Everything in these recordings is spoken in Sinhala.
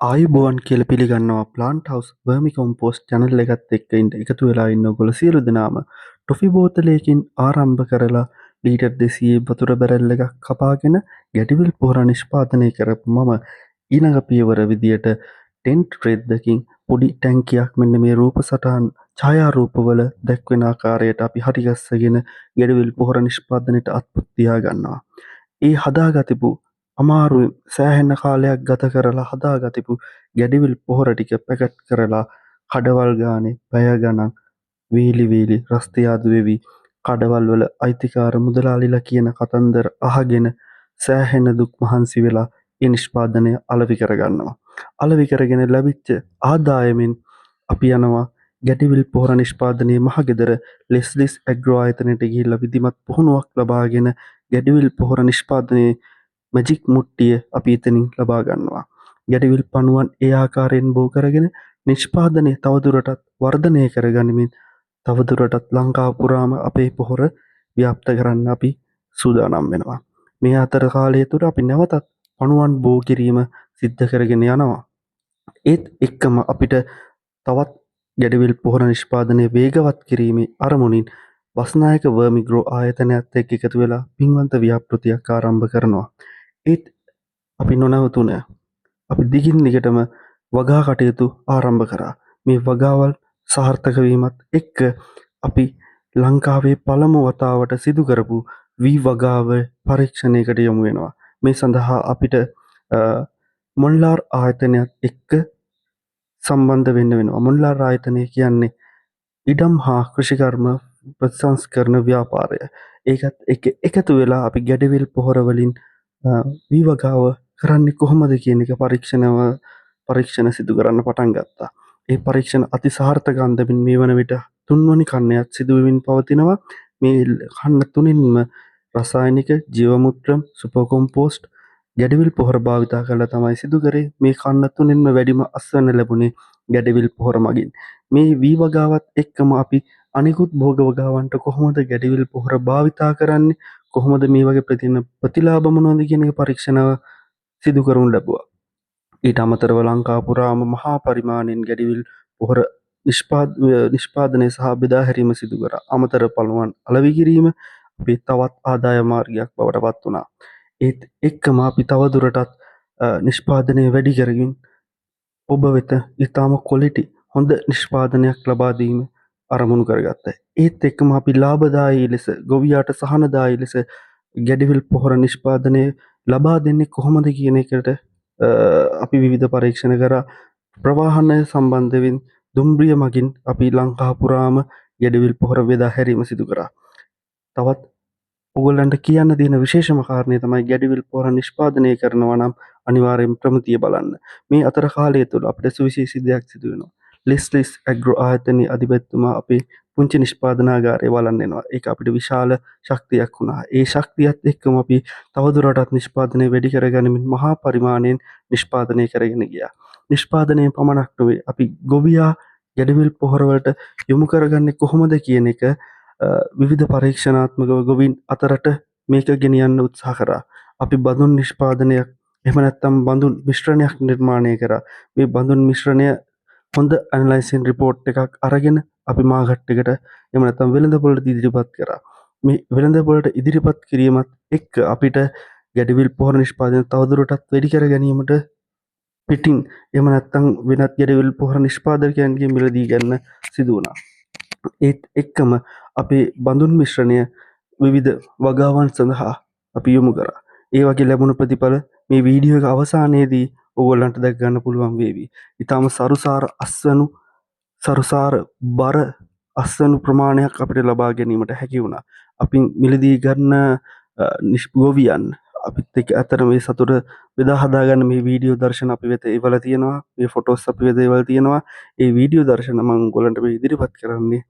ආයුබෝවන් කියලා පිළිගන්නවා ප්ලාන්ට් හවුස් වර්මි කොම්පෝස්ට් channel එකත් එක්ක එකතු වෙලා ඉන්න ඔයගොල්ලෝ සියලු දෙනාම ටොෆි බෝතලයකින් ආරම්භ කරලා ලීටර් 200 වතුර බැරල් එකක් කපාගෙන ගැටිවිල් පොහොර නිෂ්පාදනය කරපු මම ඊළඟ පියවර විදියට ටෙන්ට් රෙද්දකින් පොඩි ටැංකියක් මෙන්න මේ රූප සටහන් ඡායාරූපවල දැක්වෙන ආකාරයට අපි හරිගස්සගෙන ගැටිවිල් පොහොර නිෂ්පාදනයට අත්පොත් තියාගන්නවා. ඒ හදාගතිපු අමාරුවෙන් සෑහෙන කාලයක් ගත කරලා හදාගතිපු ගැඩිවිල් පොහොර ටික පැකට් කරලා කඩවල් ගානේ පැය ගණන් වීලි රස්තියාදු වෙවි කඩවල් වල අයිතිකාර මුදලාලිලා කියන කතන්දර අහගෙන සෑහෙන දුක් මහන්සි වෙලා ඒ නිෂ්පාදනය අලෙවි කරගන්නවා. අලෙවි කරගෙන ලැබිච්ච ආදායමෙන් අපි යනවා ගැටිවිල් පොහොර නිෂ්පාදනයේ මහගෙදර ලෙස්ලිස් ඇග්‍රෝ ආයතනයට ගිහිල්ලා විධිමත් පුහුණුවක් ලබාගෙන ගැටිවිල් පොහොර නිෂ්පාදනයේ මැජික් මුට්ටිය අපි එතනින් ලබා ගන්නවා. ගැටිවිල් පණුවන් ඒ ආකාරයෙන් බෝ කරගෙන නිෂ්පාදනය තවදුරටත් වර්ධනය කරගනිමින් තවදුරටත් ලංකාව පුරාම අපේ පොහොර ව්‍යාප්ත කරන්න අපි සූදානම් වෙනවා. මේ අතර කාලය තුර අපි නැවතත් පණුවන් බෝ කිරීම සිද්ධ කරගෙන යනවා. ඒත් එක්කම අපිට තවත් ගැඩවිල් පොහොර නිෂ්පාදනය වේගවත් කිරීමේ අරමුණින් බස්නායක වර්මිග්‍රෝ ආයතනයත් එක්ක එකතු වෙලා පින්වන්ත ව්‍යාපෘතියක් ආරම්භ කරනවා. ඒත් අපි නොනවතුන අපි දිගින් දිගටම වගා කටයුතු ආරම්භ කරා. මේ වගාවල් සාර්ථක වීමත් එක්ක අපි ලංකාවේ පළමු වතාවට සිදු කරපු වී වගාව පරීක්ෂණයකට යොමු වෙනවා. මේ සඳහා අපිට මොන්ලාර් ආයතනයත් එක්ක සම්බන්ධ වෙන්න වෙනවා. මොන්ලාර් ආයතනය කියන්නේ ඉඩම් හා කෘෂිකර්ම ප්‍රතිසංස්කරණ ව්‍යාපාරය. ඒකත් එක්ක එකතු වෙලා අපි ගැඩවිල් පොහොර වලින් වී වගාව කරන්නේ කොහොමද කියන එක පරීක්ෂණ සිදු කරන්න පටන් ගත්තා. ඒ පරීක්ෂණ අති සාර්ථක අන්දමින් මේ වන විට තුන්වැනි කන්නයත් සිදු වෙමින් පවතිනවා. මේ කන්න තුනින්ම රසායනික ජීවමුත්‍රම් සුපර් කොම්පෝස්ට් ගැඩවිල් පොහොර භාවිතා කරලා තමයි සිදු කරේ. මේ කන්න තුනින්ම වැඩිම අස්වැන්න ලැබුණේ ගැඩවිල් පොහොර මගින්. මේ වී වගාවත් එක්කම අපි අනිකුත් භෝග වගාවන්ට කොහොමද ගැඩවිල් පොහොර භාවිතා කරන්නේ, කොහොමද මේ වගේ ප්‍රතිලාභ මොනවද කියන එක පරීක්ෂණ සිදු කරනු ලැබුවා. ඊට අමතරව ලංකාව පුරාම මහා පරිමාණයෙන් ගැඩවිල් පොහොර නිෂ්පාදනය සහ බෙදා හැරීම සිදු කරා. අමතර පළමුවන් අලෙවි කිරීම අපේ තවත් ආදාය මාර්ගයක් බවට පත් වුණා. ඒත් එක්කම අපි තවදුරටත් නිෂ්පාදනය වැඩි කරමින් ඔබ වෙත ඉතාම ක්වොලිටි හොඳ නිෂ්පාදනයක් ලබා දීම අරමුණු කරගත්තා. ඒත් එක්කම අපි ලාභදායී ලෙස ගොවියාට සහනදායී ලෙස ගැඩවිල් පොහොර නිෂ්පාදනය ලබා දෙන්නේ කොහොමද කියන එකට අපි විවිධ පරීක්ෂණ කරා. ප්‍රවාහනය සම්බන්ධයෙන් දුම්රිය මගින් අපි ලංකාව පුරාම ගැඩවිල් පොහොර බෙදා හැරීම සිදු කරා. තවත් ඔයගොල්ලන්ට කියන්න තියෙන විශේෂම කාරණය තමයි ගැඩවිල් පොහොර නිෂ්පාදනය කරනවා නම් අනිවාර්යෙන් ප්‍රමිතිය බලන්න. මේ අතර කාලය තුළ අපිට සුවිශේෂී දෙයක් සිදු වෙනවා. ලෙස්ලිස් ඇග්‍රෝ ආයතනයේ අධිපතිතුමා අපේ පුංචි නිෂ්පාදනාගාරය බලන්න එනවා. ඒක අපිට විශාල ශක්තියක් වුණා. ඒ ශක්තියත් එක්කම අපි තවදුරටත් නිෂ්පාදනය වැඩි කරගනිමින් මහා පරිමාණයෙන් නිෂ්පාදනය කරගෙන ගියා. නිෂ්පාදනය පමණක් නොවේ අපි ගොවියා ගැඩවිල් පොහොර වලට යොමු කරගන්නේ කොහොමද කියන එක විවිධ පරීක්ෂණාත්මකව ගොවින් අතරට මේක ගෙනියන්න උත්සාහ කරා. අපි බඳුන් නිෂ්පාදනයක් එහෙම නැත්නම් බඳුන් මිශ්‍රණයක් නිර්මාණය කරා. මේ බඳුන් මිශ්‍රණය හොඳ ඇනලයිසින් රිපෝට් එකක් අරගෙන අපි මාකට් එකට එහෙම නැත්නම් වෙළඳපොළට ඉදිරිපත් කරා. මේ වෙළඳපොළට ඉදිරිපත් කිරීමත් එක්ක අපිට ගැඩවිල් පොහොර නිෂ්පාදනය තවදුරටත් වැඩි කර ගැනීමට පිටින් එහෙම නැත්නම් වෙනත් ගැඩවිල් පොහොර නිෂ්පාදකයන්ගේ මිලදී ගන්න සිදු වුණා. ඒත් එක්කම අපේ බඳුන් මිශ්‍රණය විවිධ වගාවන් සඳහා අපි යොමු කරා. ඒ වගේ ලැබුණු ප්‍රතිඵල මේ වීඩියෝ එක අවසානයේදී ඔයගොල්ලන්ට දැක ගන්න පුළුවන් වේවි. ඊටාම සරුසාර බර අස්වැනු ප්‍රමාණයක් අපිට ලබා ගැනීමට හැකි වුණා. අපි මිලදී ගන්න ගොවියන් අපිත් එක්ක අතර මේ සතුට බෙදා හදාගන්න මේ වීඩියෝ දර්ශන අපි වෙත එවලා තියෙනවා. මේ ෆොටෝස් අපි වෙත එවලා තියෙනවා. ඒ වීඩියෝ දර්ශන මම ඔයගොල්ලන්ට මේ ඉදිරිපත් කරන්නේ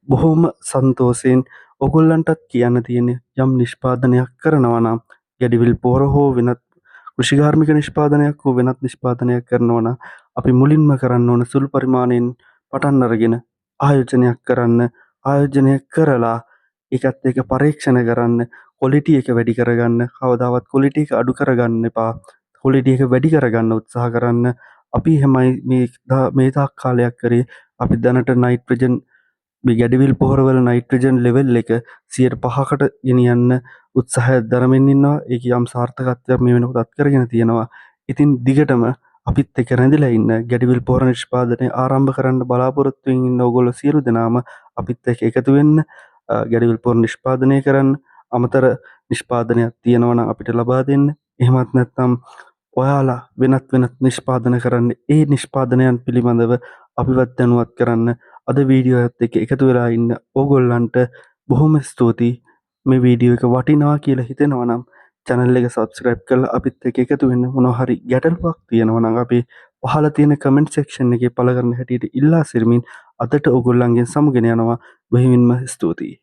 බොහොම සන්තෝෂයෙන්. ඔයගොල්ලන්ටත් කියන්න තියෙන යම් නිෂ්පාදනයක් කරනවා නම් ගැඩවිල් පොහොර හෝ වෙනත් කෘෂිකාර්මික නිෂ්පාදනයක් හෝ වෙනත් නිෂ්පාදනයක් කරනවා නම් අපි මුලින්ම කරන්න ඕන සුළු පරිමාණයෙන් පටන් අරගෙන ආයෝජනය කරලා ඒකත් එක්ක පරීක්ෂණ කරන්න, ක්වොලිටි එක වැඩි කරගන්න. කවදාවත් ක්වොලිටි එක අඩු කරගන්න එපා. ක්වොලිටි එක වැඩි කරගන්න උත්සාහ කරන්න. අපි එහෙමයි මේ තාක් කාලයක් කරේ. අපි දැනට නයිට්‍රජන් මේ ගැඩවිල් පොහොරවල නයිට්‍රජන් ලෙවල් එක 5%කට ගෙනියන්න උත්සාහයක් දරමින් ඉන්නවා. ඒක යම් සාර්ථකත්වයක් මේ වෙනකොට අත්කරගෙන තියෙනවා. ඉතින් දිගටම අපිත් එක්ක රැඳිලා ඉන්න, ගැඩවිල් පොහොර නිෂ්පාදනය ආරම්භ කරන්න බලාපොරොත්තු වෙමින් ඉන්න ඕගොල්ලෝ සියලු දෙනාම අපිත් එක්ක එකතු වෙන්න, ගැඩවිල් පොහොර නිෂ්පාදනය කරන්න. අමතර නිෂ්පාදනයක් තියෙනවා නම් අපිට ලබා දෙන්න. එහෙමත් නැත්නම් ඔයාලා වෙනත් නිෂ්පාදන කරන්න, ඒ නිෂ්පාදනයන් පිළිබඳව අපිවත් දැනුවත් කරන්න. අද වීඩියෝ එකත් එක්ක එකතු වෙලා ඉන්න ඕගොල්ලන්ට බොහොම ස්තුතියි. මේ වීඩියෝ එක වටිනවා කියලා හිතෙනවා නම් channel එක subscribe කරලා අපිත් එක්ක එකතු වෙන්න. මොනවා හරි ගැටලුවක් තියෙනවා නම් අපි පහළ තියෙන comment section එකේ පළ කරන හැටියට ඉල්ලා සිටිමින් අදට ඕගොල්ලන්ගෙන් සමුගෙන යනවා. බොහොමින්ම ස්තුතියි.